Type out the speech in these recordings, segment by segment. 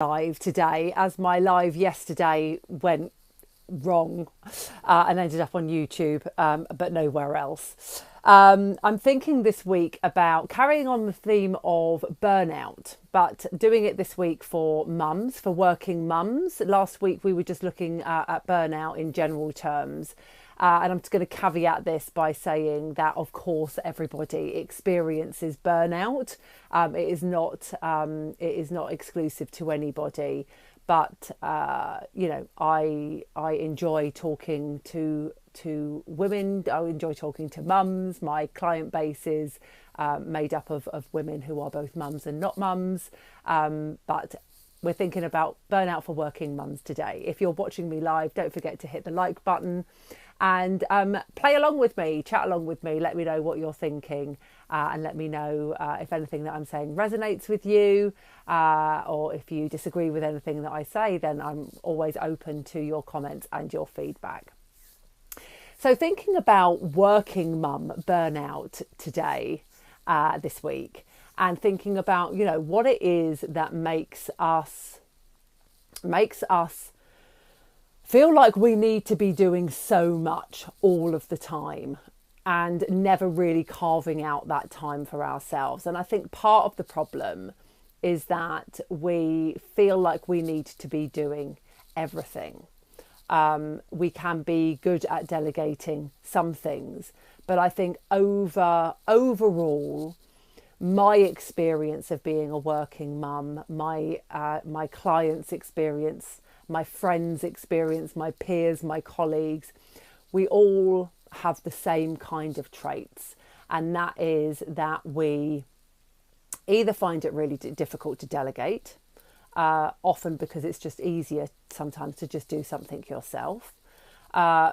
Live today, as my live yesterday went wrong and ended up on YouTube, but nowhere else. I'm thinking this week about carrying on the theme of burnout, but doing it this week for mums, for working mums. Last week we were just looking at burnout in general terms. And I'm just going to caveat this by saying that, of course, everybody experiences burnout. It is not exclusive to anybody. But I enjoy talking to women. I enjoy talking to mums. My client base is made up of women who are both mums and not mums. But we're thinking about burnout for working mums today. If you're watching me live, don't forget to hit the like button and play along with me, chat along with me. Let me know what you're thinking and let me know if anything that I'm saying resonates with you or if you disagree with anything that I say. Then I'm always open to your comments and your feedback. So thinking about working mum burnout today, this week, and thinking about, what it is that makes us feel like we need to be doing so much all of the time and never really carving out that time for ourselves. And I think part of the problem is that we feel like we need to be doing everything. We can be good at delegating some things, but I think overall, my experience of being a working mum, my clients' experience, my friends' experience, my peers, my colleagues, we all have the same kind of traits. And that is that we either find it really difficult to delegate, often because it's just easier sometimes to just do something yourself.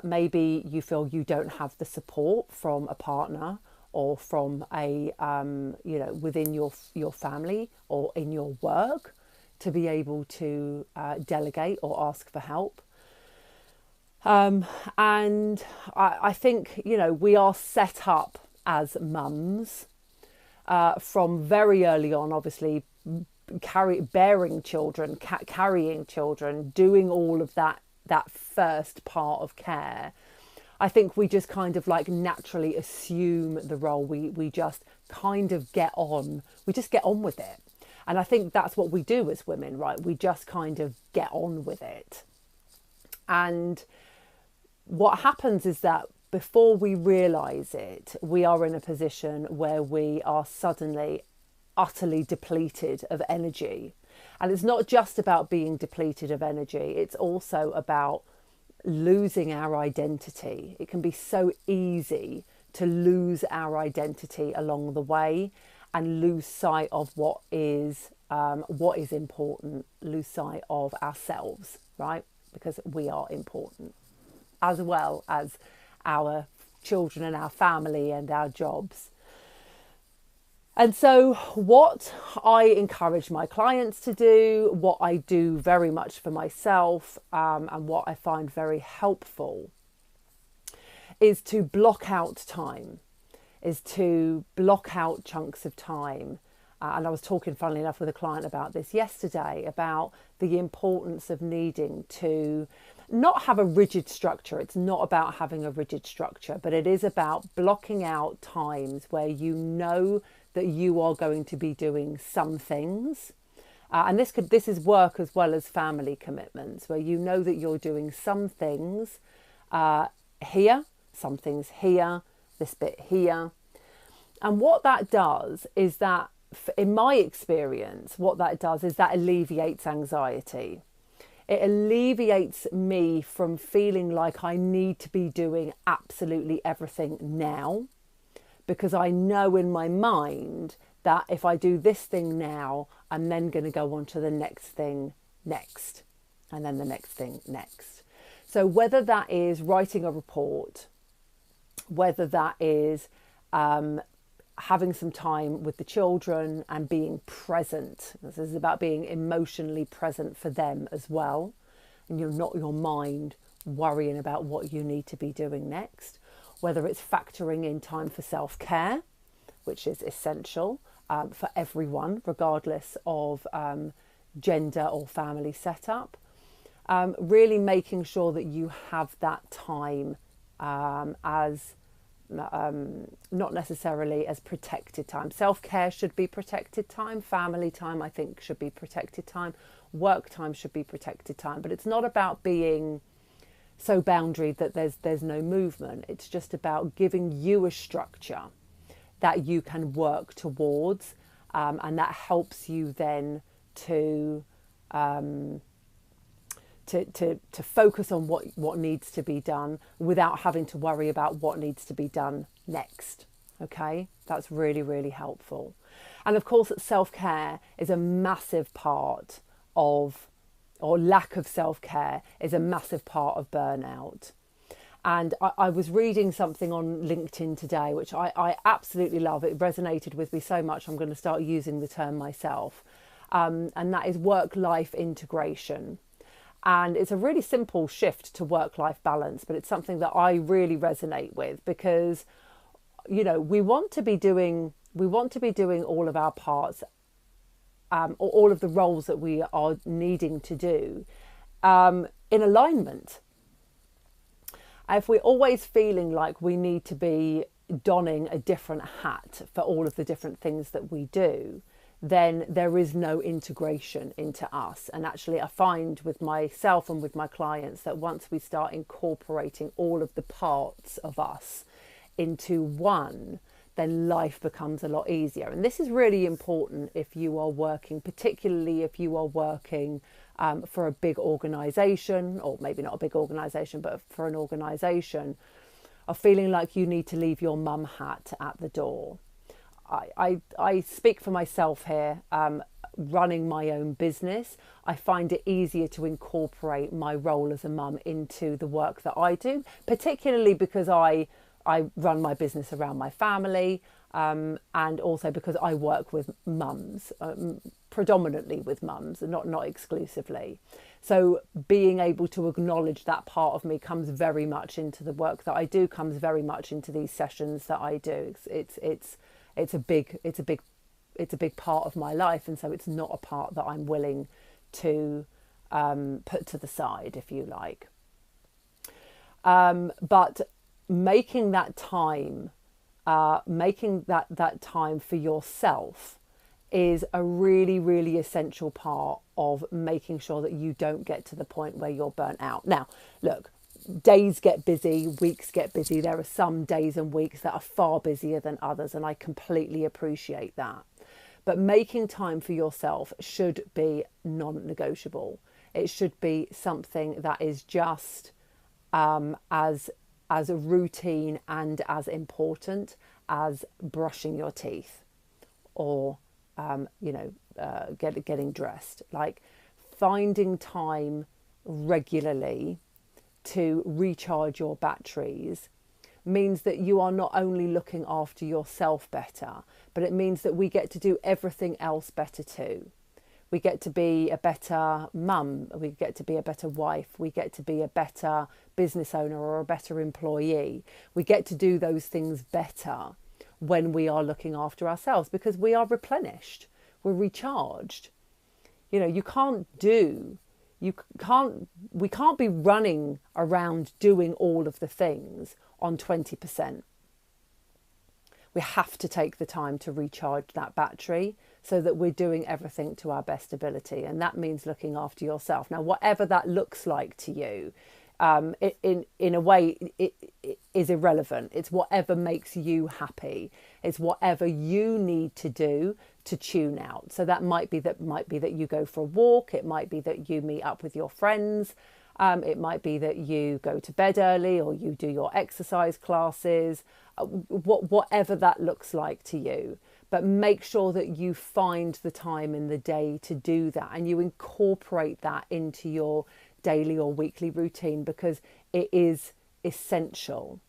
Maybe you feel you don't have the support from a partner or from within your family or in your work to be able to delegate or ask for help. And I think, we are set up as mums from very early on, obviously, carrying children, doing all of that first part of care. I think we just kind of like naturally assume the role. We just kind of get on with it. And I think that's what we do as women, right? We just kind of get on with it. And what happens is that before we realise it, we are in a position where we are suddenly utterly depleted of energy. And it's not just about being depleted of energy. It's also about losing our identity. It can be so easy to lose our identity along the way and lose sight of what is important, lose sight of ourselves, right? Because we are important, as well as our children and our family and our jobs. And so what I encourage my clients to do, what I do very much for myself, and what I find very helpful is to block out time, is to block out chunks of time. And I was talking, funnily enough, with a client about this yesterday, about the importance of needing to not have a rigid structure. It's not about having a rigid structure, but it is about blocking out times where you know that you are going to be doing some things. And this is work as well as family commitments, where you know that you're doing some things here, some things here, this bit here. And what that does is that, in my experience, what that does is that alleviates anxiety. It alleviates me from feeling like I need to be doing absolutely everything now, because I know in my mind that if I do this thing now, I'm then going to go on to the next thing next, and then the next thing next. So whether that is writing a report, whether that is having some time with the children and being present. This is about being emotionally present for them as well. And you're not your mind worrying about what you need to be doing next. Whether it's factoring in time for self-care, which is essential for everyone, regardless of gender or family setup. Really making sure that you have that time as not necessarily as protected time. Self-care should be protected time. Family time, I think, should be protected time. Work time should be protected time. But it's not about being so boundaried that there's no movement. It's just about giving you a structure that you can work towards, and that helps you then to focus on what needs to be done without having to worry about what needs to be done next. Okay, that's really, really helpful. And of course, self-care is a massive part of, or lack of self-care is a massive part of burnout. And I was reading something on LinkedIn today, which I absolutely love. It resonated with me so much, I'm going to start using the term myself. And that is work-life integration. And it's a really simple shift to work-life balance, but it's something that I really resonate with because, you know, we want to be doing all of our parts, or all of the roles that we are needing to do in alignment. If we're always feeling like we need to be donning a different hat for all of the different things that we do, then there is no integration into us. And actually, I find with myself and with my clients that once we start incorporating all of the parts of us into one, then life becomes a lot easier. And this is really important if you are working, particularly if you are working for a big organisation, or maybe not a big organisation, but for an organisation, of feeling like you need to leave your mum hat at the door. I speak for myself here, running my own business. I find it easier to incorporate my role as a mum into the work that I do, particularly because I run my business around my family, and also because I work with mums, predominantly with mums, and not exclusively. So being able to acknowledge that part of me comes very much into the work that I do, comes very much into these sessions that I do. It's a big part of my life, and so it's not a part that I'm willing to put to the side, if you like. But making that time, that time for yourself is a really, really essential part of making sure that you don't get to the point where you're burnt out. Now, look, days get busy, weeks get busy. There are some days and weeks that are far busier than others, and I completely appreciate that. But making time for yourself should be non-negotiable. It should be something that is just as a routine and as important as brushing your teeth or getting dressed. Like, finding time regularly to recharge your batteries means that you are not only looking after yourself better, but it means that we get to do everything else better too. We get to be a better mum, we get to be a better wife, we get to be a better business owner or a better employee. We get to do those things better when we are looking after ourselves, because we are replenished, we're recharged. You know, we can't be running around doing all of the things on 20%. We have to take the time to recharge that battery so that we're doing everything to our best ability. And that means looking after yourself. Now, whatever that looks like to you, in a way, it is irrelevant. It's whatever makes you happy. It's whatever you need to do to tune out. So that might be that you go for a walk. It might be that you meet up with your friends. It might be that you go to bed early, or you do your exercise classes, whatever that looks like to you. But make sure that you find the time in the day to do that, and you incorporate that into your daily or weekly routine, because it is essential.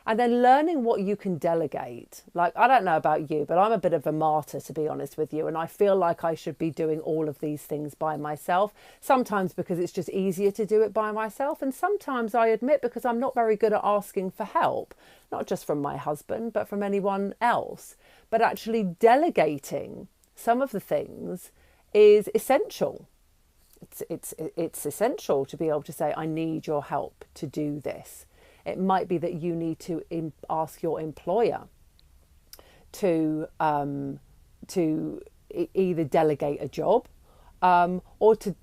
And then learning what you can delegate. Like, I don't know about you, but I'm a bit of a martyr, to be honest with you. And I feel like I should be doing all of these things by myself. Sometimes because it's just easier to do it by myself. And sometimes, I admit, because I'm not very good at asking for help, not just from my husband, but from anyone else. But actually delegating some of the things is essential. It's essential to be able to say, I need your help to do this. It might be that you need to ask your employer to either delegate a job or to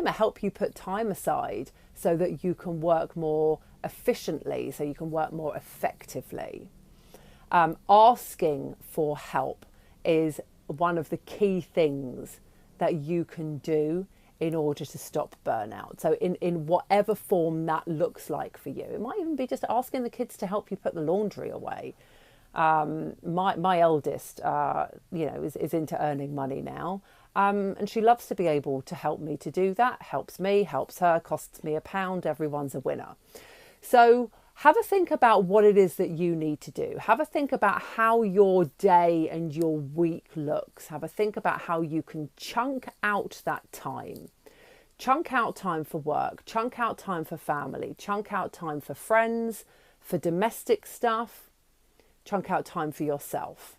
help you put time aside so that you can work more efficiently, so you can work more effectively. Asking for help is one of the key things that you can do in order to stop burnout. So in whatever form that looks like for you. It might even be just asking the kids to help you put the laundry away. My eldest, is into earning money now. And she loves to be able to help me to do that. Helps me, helps her, costs me £1. Everyone's a winner. So have a think about what it is that you need to do. Have a think about how your day and your week looks. Have a think about how you can chunk out that time. Chunk out time for work, chunk out time for family, chunk out time for friends, for domestic stuff, chunk out time for yourself.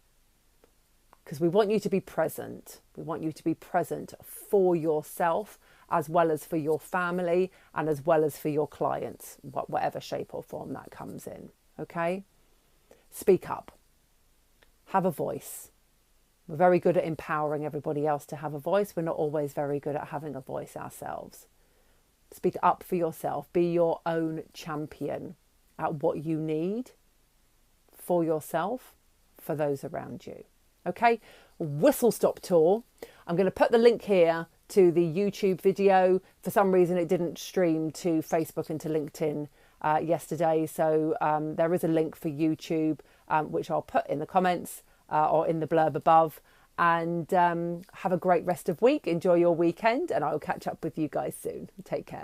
Because we want you to be present. We want you to be present for yourself as well as for your family and as well as for your clients, whatever shape or form that comes in, okay? Speak up. Have a voice. We're very good at empowering everybody else to have a voice. We're not always very good at having a voice ourselves. Speak up for yourself. Be your own champion at what you need for yourself, for those around you. Okay, whistle stop tour. I'm going to put the link here to the YouTube video. For some reason it didn't stream to Facebook and to LinkedIn yesterday, so there is a link for YouTube which I'll put in the comments or in the blurb above. And have a great rest of week. Enjoy your weekend, and I'll catch up with you guys soon. Take care.